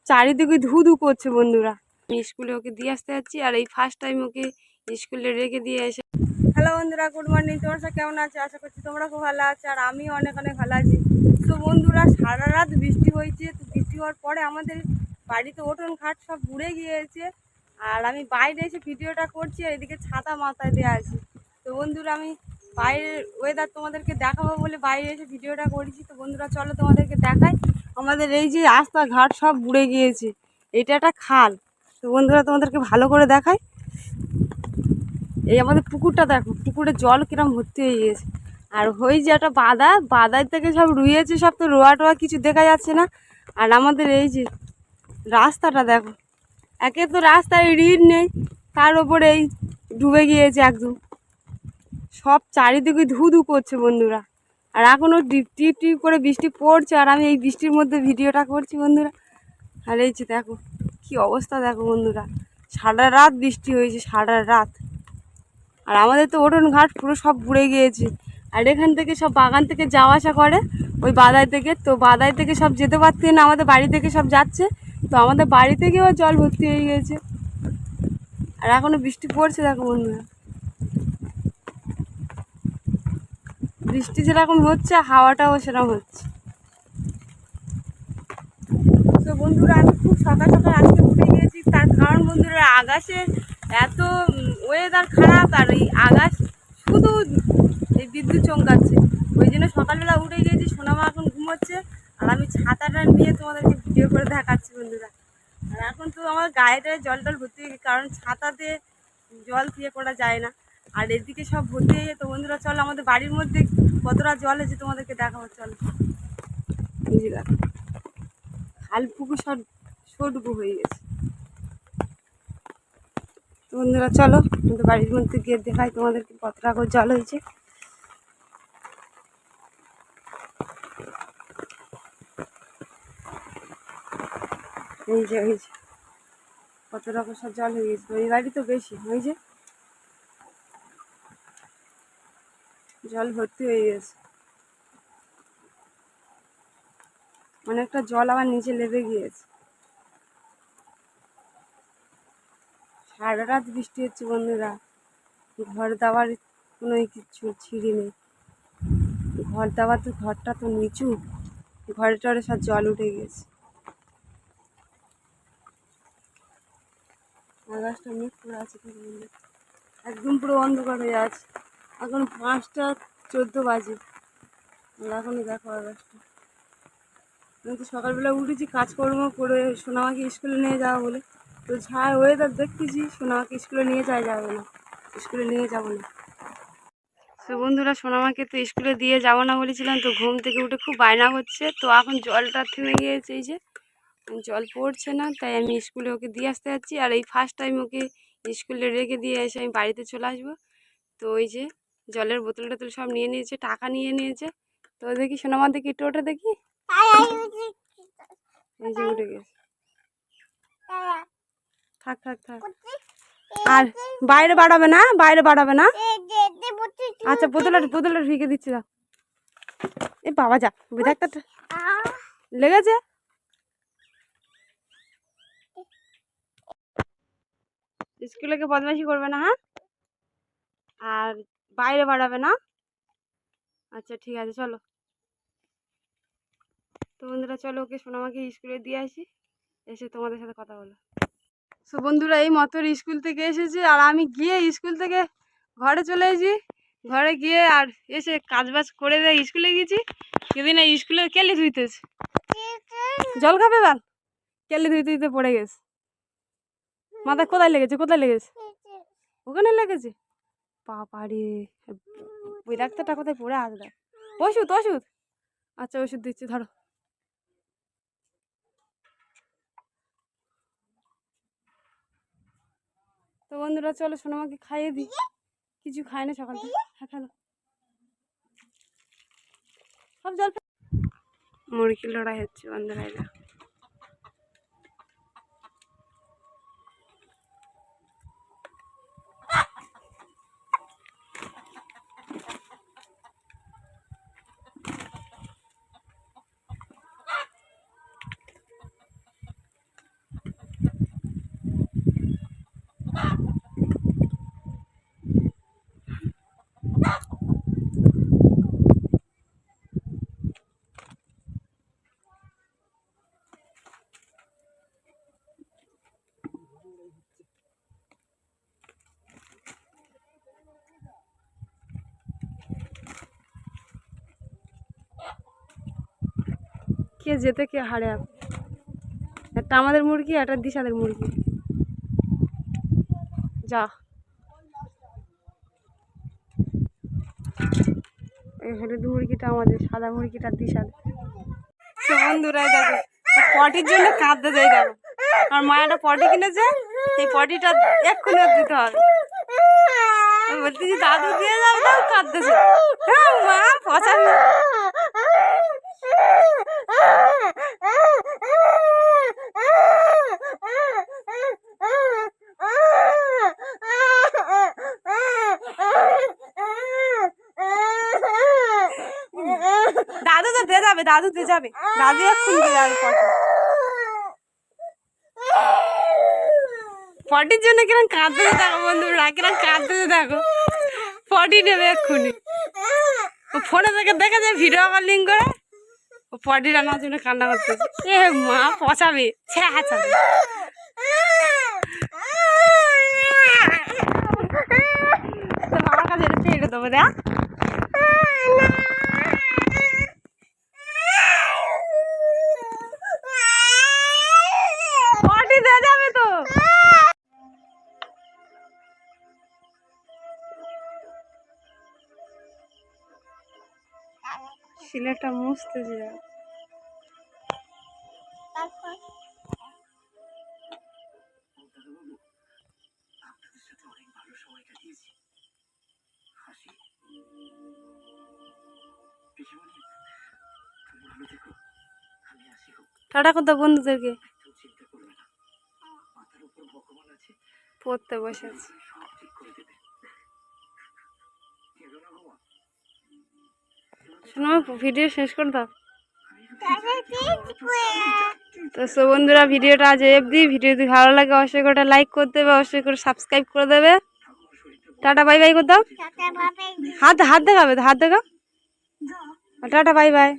চারিদিকে ধু ধু করছে বন্ধুরা। আমি স্কুলে ওকে দিয়ে আসতে যাচ্ছি, আর এই ফার্স্ট টাইম ওকে স্কুলে রেখে দিয়ে এসে। হ্যালো বন্ধুরা, গুড মর্নিং। তোমরা সব কেমন আছো? আশা করছি তোমরা খুব ভালো আছো, আর আমিও অনেক অনেক ভালো আছি। তো বন্ধুরা, সারা রাত বৃষ্টি হয়েছে। তো বৃষ্টি হওয়ার পরে আমাদের বাড়িতে উঠোন খাট সব বুড়ে গিয়েছে, আর আমি বাইরে এসে ভিডিওটা করছি, আর এদিকে ছাতা মাথায় দেওয়া আছে। তো বন্ধুরা, আমি বাইরের ওয়েদার তোমাদেরকে দেখাবো বলে বাইরে এসে ভিডিওটা করেছি। তো বন্ধুরা চলো তোমাদেরকে দেখাই। আমাদের এই যে রাস্তাঘাট সব বুড়ে গিয়েছে, এটা একটা খাল। তো বন্ধুরা তোমাদেরকে ভালো করে দেখাই। এই আমাদের পুকুরটা দেখো, পুকুরে জল কিরম ভর্তি হয়ে গিয়েছে। আর ওই যে একটা বাদার থেকে সব রুইয়েছে, সব তো রোয়া টোয়া কিছু দেখা যাচ্ছে না। আর আমাদের এই যে রাস্তাটা দেখো, একে তো রাস্তায় রিড নেই, তার ওপরে এই ডুবে গিয়েছে একদম। সব চারিদিকে ধু ধু করছে বন্ধুরা, আর এখনও টিপ টিপ টিপ করে বৃষ্টি পড়ছে, আর আমি এই বৃষ্টির মধ্যে ভিডিওটা করছি বন্ধুরা। আর এই যে দেখো কি অবস্থা দেখো বন্ধুরা, সারা রাত বৃষ্টি হয়েছে, সারা রাত। আর আমাদের তো উঠোন ঘাট পুরো সব বুড়ে গিয়েছে। আর এখান থেকে সব বাগান থেকে যাওয়া আসা করে ওই বাদাই থেকে, তো বাদাই থেকে সব যেতে পারছে না, আমাদের বাড়ি থেকে সব যাচ্ছে। তো আমাদের বাড়ি থেকেও জল ভর্তি হয়ে গিয়েছে, আর এখনও বৃষ্টি পড়ছে দেখো বন্ধুরা। বৃষ্টি যেরকম হচ্ছে, হাওয়াটাও সেরকম হচ্ছে। তো বন্ধুরা, আমি খুব সকাল সকাল আজকে উঠে গিয়েছি, তার কারণ বন্ধুরা আকাশের এত ওয়েদার খারাপ, আর এই আকাশ শুধু এই বিদ্যুৎ চমকাচ্ছে। ওই জন্য সকালবেলা উঠে গিয়েছি। সোনামা এখন ঘুমোচ্ছে, আর আমি ছাতাটা নিয়ে তোমাদেরকে ভিডিও করে দেখাচ্ছি বন্ধুরা। আর এখন তো আমার গায়েটায় জল টল ভর্তি হয়ে গেছে, কারণ ছাতাতে জল দিয়ে করা যায় না। আর এদিকে সব ভর্তি হয়ে যায়। তো বন্ধুরা চলো আমাদের বাড়ির মধ্যে কতটা জল হয়েছে তোমাদেরকে দেখাবো, চলো। এই যে দেখো, খাল পুকুর সব সটুকু হয়ে গেছে। তো বন্ধুরা চলো আমাদের বাড়ির মধ্যে গিয়ে দেখাই তোমাদেরকে কতটা করে জল হয়েছে। এই যে কত রকম সব জল হয়ে গেছে। ওই বাড়ি তো বেশি, ওই যে জল ভর্তি হয়ে গেছে, অনেকটা জল আবার নিচে লেবে গিয়েছে। সারা রাত বৃষ্টি হচ্ছে বন্ধুরা, ঘর দেওয়ার কোনো কিছু ছিঁড়ি নেই। ঘর দেওয়ার তো, ঘরটা তো নিচু, ঘরে টরে সব জল উঠে গেছে। আকাশটা মেঘ করে আছে, একদম পুরো অন্ধকার হয়ে আছে। এখন 5টা 14 বাজে, এখনই দেখো আকাশটা। আমি তো সকালবেলা উঠেছি কাজকর্ম করে সোনামাকে স্কুলে নিয়ে যাওয়া বলে, তো ঝাড় ওয়েদার দেখতেছি, সোনামাকে স্কুলে নিয়ে যাবে না, স্কুলে নিয়ে যাবো না। তো বন্ধুরা, সোনামাকে তো স্কুলে দিয়ে যাবো না বলেছিলাম, তো ঘুম থেকে উঠে খুব বায়না হচ্ছে। তো এখন জলটা থেমে গিয়েছে, এই যে জল পড়ছে না, তাই আমি স্কুলে ওকে দিয়ে আসতে যাচ্ছি। আর এই ফার্স্ট টাইম ওকে স্কুলে রেখে দিয়ে এসে আমি বাড়িতে চলে আসবো। তো ওই যে জলের বোতল টোতল সব নিয়ে নিয়েছে, টাকা নিয়ে নিয়েছে। তো দেখি সোনামা, দেখি একটু ওটা দেখি, এই যে উঠে গেছে। থাক থাক থাক, আর বাইরে বাড়াবে না, বাইরে বাড়াবে না। আচ্ছা, বোতলটা ঢুকে দিচ্ছি, দাও। এ বাবা, যা একটা লেগেছে। স্কুলে গিয়ে বদমাইশি করবে না, হ্যাঁ, আর বাইরে বাড়াবে না। আচ্ছা ঠিক আছে, চলো। তো বন্ধুরা চলো, ওকে সোনামাকে স্কুলে দিয়ে আসি, এসে তোমাদের সাথে কথা বলো। তো বন্ধুরা, এই মতোর স্কুল থেকে এসেছি, আর আমি গিয়ে স্কুল থেকে ঘরে চলে এসেছি। ঘরে গিয়ে আর এসে কাজ বাজ করে দিয়ে স্কুলে গেছি, সেদিন এই স্কুলে কেলি ধুইতেছে। জল খাবে বাল, কেলি ধুইতে ধুইতে পড়ে গেছে। মাথায় কোথায় লেগেছে, কোথায় লেগেছে? ওখানে লেগেছে। বাবারে, ওই ডাক্তারটা কোথায় পড়ে আছে? দেখ, ওষুধ ওষুধ, আচ্ছা ওষুধ দিচ্ছি, ধরো। তো বন্ধুরা চলো, সোনামাকে খাইয়ে দিই, কিছু খায় না সকাল থেকে। হ্যাঁ খেলো, সব জল। মুরগির লড়াই হচ্ছে বন্ধুরা, এরা। কে যেতে কে হারে। একটা আমাদের মুরগি, একটা দিশাদের মুরগি। যা এই হলুদ মুরগিটা আমাদের, সাদা মুরগিটা দিশাদের। বন্ধুরাই দেখো পটির জন্য কাঁদতে যাই। দেখো আর মা একটা পটি কিনেছে, এই পটিটা এক্ষুনি দিতে হবে। আমি বলতেছি দাদু দিয়ে যাবে, তাও কাঁদতেছে। হ্যাঁ মা পচাবি। দাদু তো দিয়ে যাবে, দাদু দিয়ে যাবে, দাদু এক্ষুনি দিয়ে যাবে পটি। পটির জন্য কিরম কাঁদতে দেখো বন্ধুরা, কিরম কাঁদতে দেখো। পটি নেবে এক্ষুনি। ও ফোনে থেকে দেখে যায় ভিডিও কলিং করে, ও পটি রান্নার জন্য কান্না করতেছে। এ মা পচাবে, ছ্যাঁচাবে। আমার কাছে এটা পেয়ে দেবো দেখ। পটি দিয়ে যাবে তো। শিলাটা মুছতেছে। টাটা করতে বন্ধুদেরকে। পড়তে বসে আছে। শোনো ভিডিও শেষ করে দাও। তো বন্ধুরা ভিডিওটা আজ অবধি। ভিডিও যদি ভালো লাগে অবশ্যই করে লাইক করে দেবে, অবশ্যই করে সাবস্ক্রাইব করে দেবে। টাটা বাই বাই করে দাও। হাত দেখাবে, হাত দেখা। Tata bye bye.